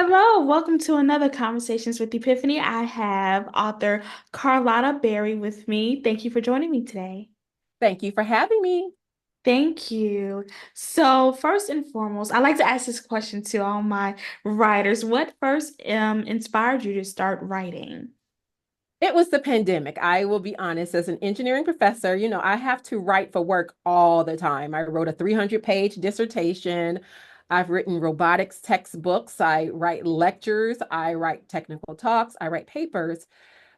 Hello, welcome to another Conversations with Epiphany. I have author Carlotta Berry with me. Thank you for joining me today. Thank you for having me. Thank you. So, first and foremost, I like to ask this question to all my writers. What first inspired you to start writing? It was the pandemic. I will be honest, as an engineering professor, I have to write for work all the time. I wrote a 300-page dissertation. I've written robotics textbooks. I write lectures. I write technical talks. I write papers.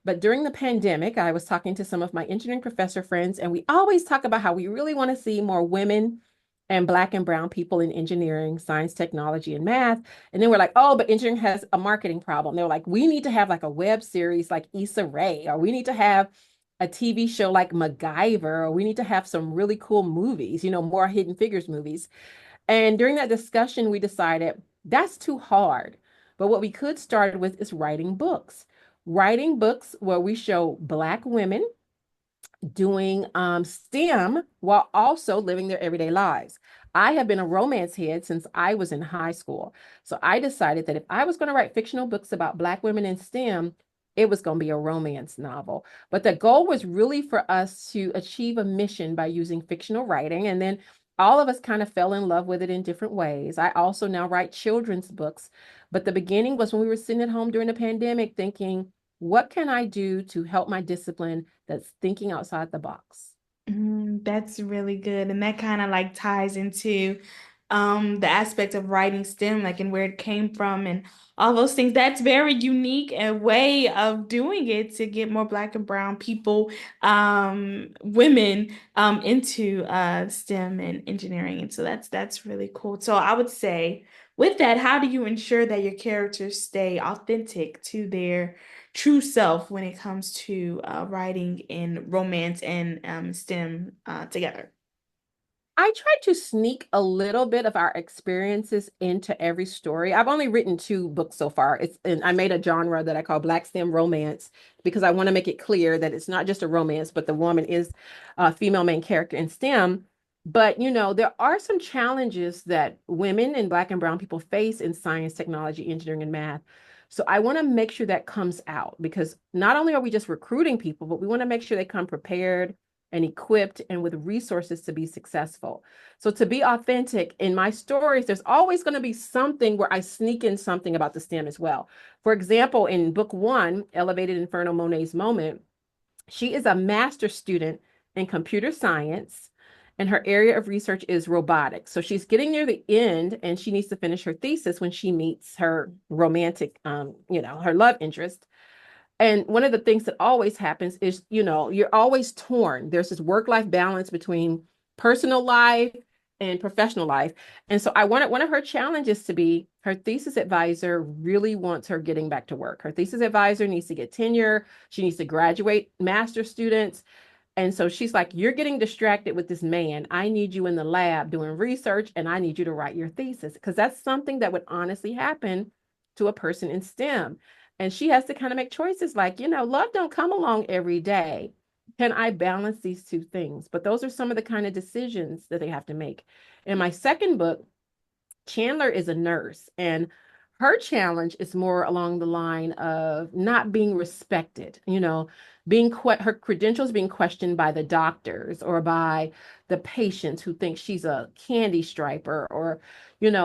But during the pandemic, I was talking to some of my engineering professor friends, and we always talk about how we really want to see more women and Black and brown people in engineering, science, technology, and math. And then we're like, oh, but engineering has a marketing problem. They were like, we need to have like a web series like Issa Rae, or we need to have a TV show like MacGyver, or we need to have some really cool movies, more Hidden Figures movies. And during that discussion, we decided that's too hard. But what we could start with is writing books where we show Black women doing STEM while also living their everyday lives. I have been a romance head since I was in high school. So I decided that if I was going to write fictional books about Black women in STEM, it was going to be a romance novel. But the goal was really for us to achieve a mission by using fictional writing. And then all of us kind of fell in love with it in different ways. I also now write children's books. But the beginning was when we were sitting at home during the pandemic thinking, what can I do to help my discipline that's thinking outside the box? That's really good. And that kind of like ties into the aspect of writing STEM, like and where it came from and all those things. That's very unique and way of doing it to get more Black and brown people, women into STEM and engineering. And so that's really cool. So I would say with that, how do you ensure that your characters stay authentic to their true self when it comes to writing in romance and STEM together? I try to sneak a little bit of our experiences into every story. I've only written two books so far. And I made a genre that I call Black STEM romance because I want to make it clear that it's not just a romance, but the woman is a female main character in STEM. But there are some challenges that women and Black and brown people face in science, technology, engineering, and math. So I want to make sure that comes out because not only are we just recruiting people, but we want to make sure they come prepared and equipped and with resources to be successful. So to be authentic in my stories, there's always going to be something where I sneak in something about the STEM as well. For example, in book one, Elevated Inferno Monet's Moment, she is a master's student in computer science and her area of research is robotics. So she's getting near the end and she needs to finish her thesis when she meets her romantic, her love interest. And one of the things that always happens is, you're always torn. There's this work-life balance between personal life and professional life. And so I wanted one of her challenges to be her thesis advisor really wants her getting back to work. Her thesis advisor needs to get tenure. She needs to graduate master students. And so she's like, you're getting distracted with this man. I need you in the lab doing research and I need you to write your thesis because that's something that would honestly happen to a person in STEM. And she has to kind of make choices like, love don't come along every day. Can I balance these two things? But those are some of the kind of decisions that they have to make. In my second book, Chandler is a nurse, and her challenge is more along the line of not being respected, her credentials being questioned by the doctors or by the patients who think she's a candy striper, or,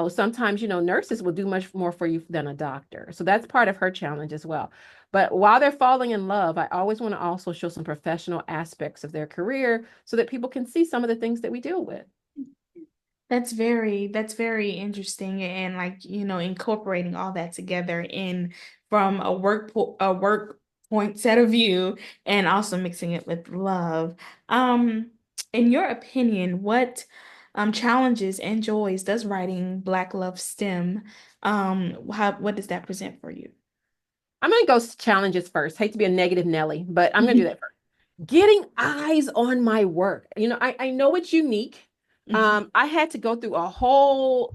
sometimes, nurses will do much more for you than a doctor. So that's part of her challenge as well. But while they're falling in love, I always want to also show some professional aspects of their career so that people can see some of the things that we deal with. That's very interesting and like, incorporating all that together in from a work point set of view and also mixing it with love. Um, in your opinion, what challenges and joys does writing Black Love STEM? What does that present for you? I'm going to go challenges first. Hate to be a negative Nelly, but I'm going to do that first. Getting eyes on my work. I know it's unique. I had to go through a whole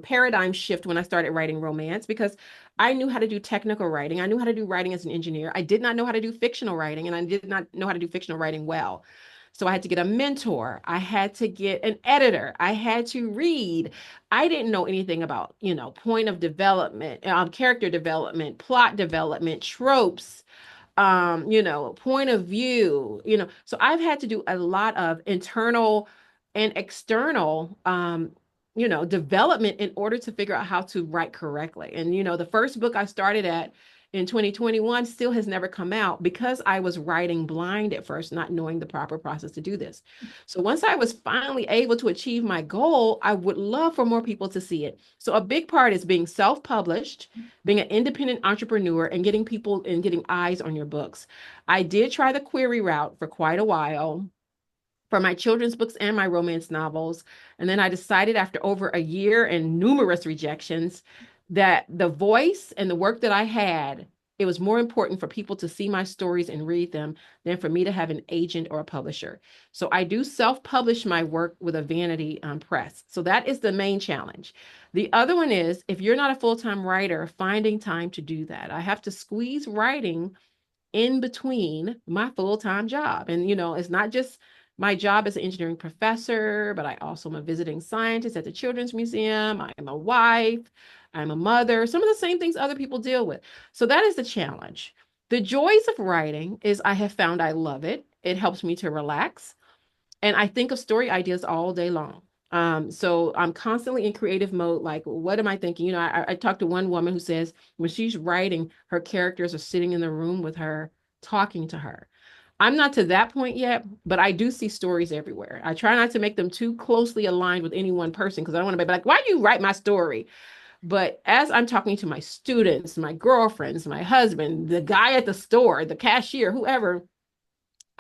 paradigm shift when I started writing romance because I knew how to do technical writing. I knew how to do writing as an engineer. I did not know how to do fictional writing, and I did not know how to do fictional writing well. So I had to get a mentor. I had to get an editor. I had to read. I didn't know anything about, point of development, character development, plot development, tropes, point of view, so I've had to do a lot of internal and external, development in order to figure out how to write correctly. And, the first book I started at in 2021 still has never come out because I was writing blind at first, not knowing the proper process to do this. So once I was finally able to achieve my goal, I would love for more people to see it. So a big part is being self-published, being an independent entrepreneur, and getting people and getting eyes on your books. I did try the query route for quite a while for my children's books and my romance novels. And then I decided after over a year and numerous rejections that the voice and the work that I had, it was more important for people to see my stories and read them than for me to have an agent or a publisher. So I do self-publish my work with a vanity press. So that is the main challenge. The other one is if you're not a full-time writer, finding time to do that. I have to squeeze writing in between my full-time job. And, it's not just my job as an engineering professor, but I also am a visiting scientist at the Children's Museum. I am a wife. I'm a mother, some of the same things other people deal with. So that is the challenge. The joys of writing is I have found I love it. It helps me to relax. And I think of story ideas all day long. So I'm constantly in creative mode. Like, what am I thinking? I talked to one woman who says when she's writing, her characters are sitting in the room with her, talking to her. I'm not to that point yet, but I do see stories everywhere. I try not to make them too closely aligned with any one person because I don't want to be like, why do you write my story? But as I'm talking to my students, my girlfriends, my husband, the guy at the store, the cashier, whoever,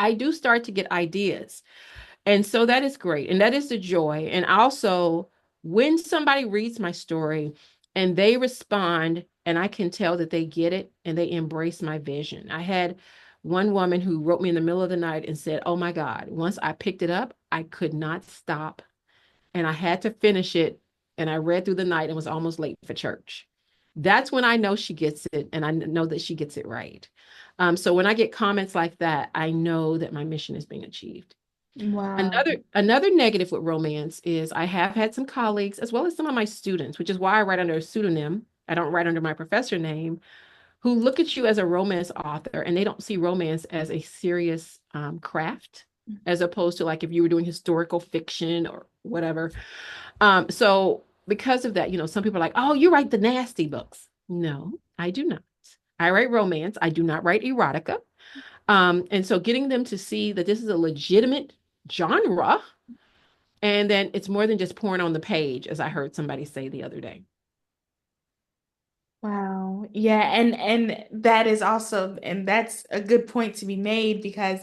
I do start to get ideas. And so that is great. And that is the joy. And also, when somebody reads my story and they respond, and I can tell that they get it and they embrace my vision. I had one woman who wrote me in the middle of the night and said, oh my God, once I picked it up, I could not stop. And I had to finish it. And I read through the night and was almost late for church. That's when I know she gets it. And I know that she gets it right. So when I get comments like that, I know that my mission is being achieved. Wow. Another negative with romance is I have had some colleagues as well as some of my students, which is why I write under a pseudonym. I don't write under my professor name, who look at you as a romance author and they don't see romance as a serious craft, as opposed to like if you were doing historical fiction or whatever. So because of that, some people are like, oh, you write the nasty books. No, I do not. I write romance. I do not write erotica. And so getting them to see that this is a legitimate genre, and then it's more than just porn on the page, as I heard somebody say the other day. Wow. Yeah, and that is also and that's a good point to be made because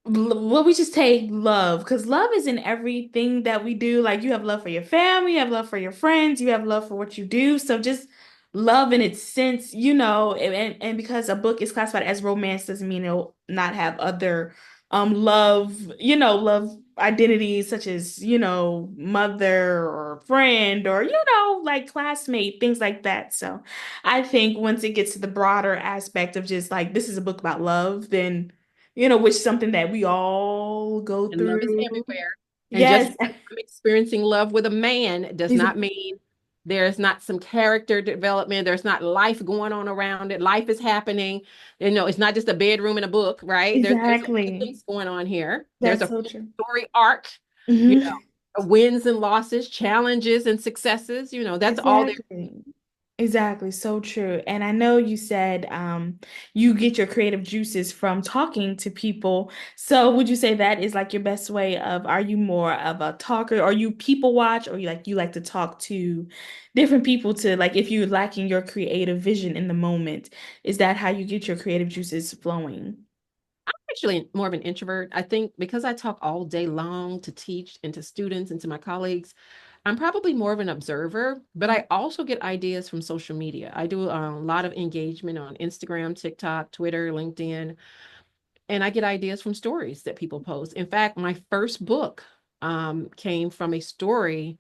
what we just take love because love is in everything that we do. Like you have love for your family, you have love for your friends, you have love for what you do. So just love in its sense, and because a book is classified as romance doesn't mean it'll not have other love, love identities such as, mother or friend or, like classmate, things like that. So I think once it gets to the broader aspect of just like this is a book about love, then which is something that we all go And love is through. everywhere. And just Yes, because I'm experiencing love with a man does not mean there's not some character development. There's not life going on around it. Life is happening. It's not just a bedroom and a book, right? There's a lot of exactly. things going on here. There's That's a so full true. story arc, you Hmm. know, wins and losses, challenges and successes. That's all there. Exactly. Exactly. So true. And I know you said you get your creative juices from talking to people. So would you say that is like your best way of, are you more of a talker or you people watch or you like to talk to different people to like if you're lacking your creative vision in the moment, is that how you get your creative juices flowing? Actually more of an introvert. I think because I talk all day long to teach and to students and to my colleagues, I'm probably more of an observer, but I also get ideas from social media. I do a lot of engagement on Instagram, TikTok, Twitter, LinkedIn, and I get ideas from stories that people post. In fact, my first book came from a story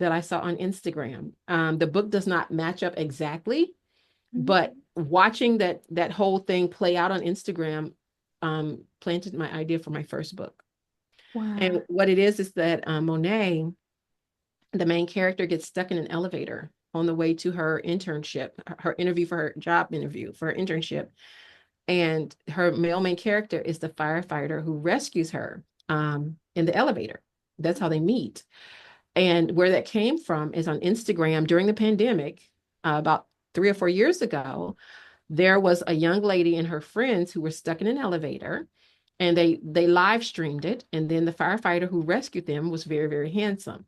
that I saw on Instagram. The book does not match up exactly, Mhm. but watching that whole thing play out on Instagram, planted my idea for my first book. And Wow. what it is that Monet, the main character, gets stuck in an elevator on the way to her internship, her interview for her job interview for her internship. And her male main character is the firefighter who rescues her in the elevator. That's how they meet. And where that came from is on Instagram during the pandemic, about 3 or 4 years ago. There was a young lady and her friends who were stuck in an elevator, and they live streamed it. And then the firefighter who rescued them was very, very handsome.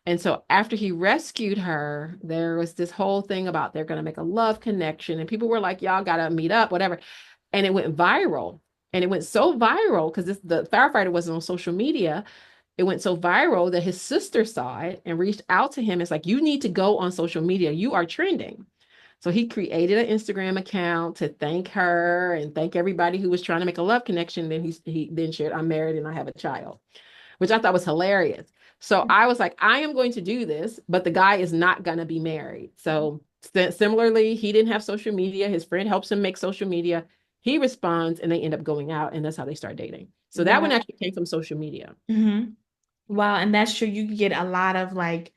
And so after he rescued her, there was this whole thing about they're going to make a love connection. And people were like, y'all got to meet up, whatever. And it went viral. And it went so viral because the firefighter wasn't on social media. It went so viral that his sister saw it and reached out to him. It's like, you need to go on social media. You are trending. So he created an Instagram account to thank her and thank everybody who was trying to make a love connection. Then he then shared, I'm married and I have a child, which I thought was hilarious. So I was like, I am going to do this, but the guy is not going to be married. So similarly, he didn't have social media. His friend helps him make social media. He responds and they end up going out, and that's how they start dating. So that one Wow. actually came from social media. Wow, and that's true. You can get a lot of like,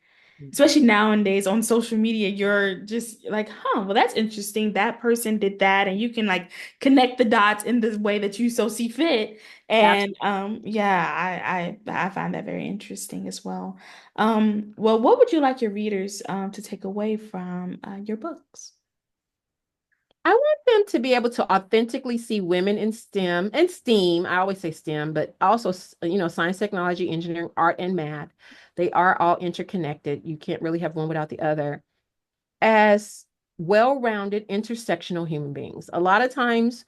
especially nowadays on social media, you're just like, huh, well, that's interesting. That person did that, and you can like connect the dots in the way that you so see fit. And Absolutely. yeah, I find that very interesting as well. Well, what would you like your readers to take away from your books? I want them to be able to authentically see women in STEM and STEAM. I always say STEM, but also, science, technology, engineering, art, and math. They are all interconnected. You can't really have one without the other. As well-rounded intersectional human beings. A lot of times,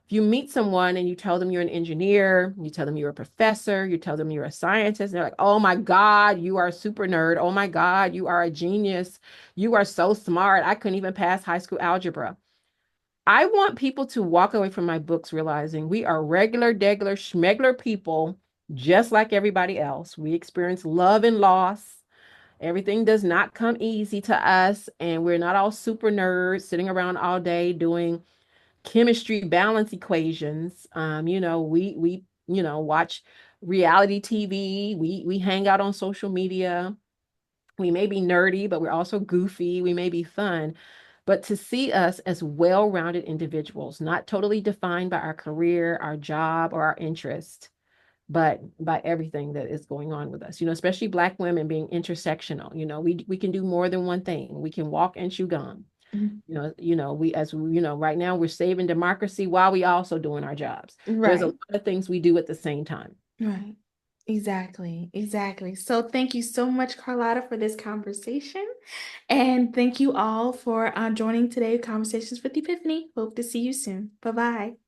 if you meet someone and you tell them you're an engineer, you tell them you're a professor, you tell them you're a scientist, they're like, oh my God, you are a super nerd. Oh my God, you are a genius. You are so smart. I couldn't even pass high school algebra. I want people to walk away from my books realizing we are regular, degular, schmegler people, just like everybody else. We experience love and loss. Everything does not come easy to us, and we're not all super nerds sitting around all day doing chemistry balance equations. We watch reality TV. We hang out on social media. We may be nerdy, but we're also goofy. We may be fun. But to see us as well-rounded individuals, not totally defined by our career, our job, or our interest, but by everything that is going on with us, especially Black women being intersectional. We can do more than one thing. We can walk and chew gum. Mhm. Right now we're saving democracy while we also doing our jobs. There's a Right. lot of things we do at the same time. Right. Exactly. Exactly. So thank you so much, Carlotta, for this conversation. And thank you all for joining today's Conversations with Epiphany. Hope to see you soon. Bye bye.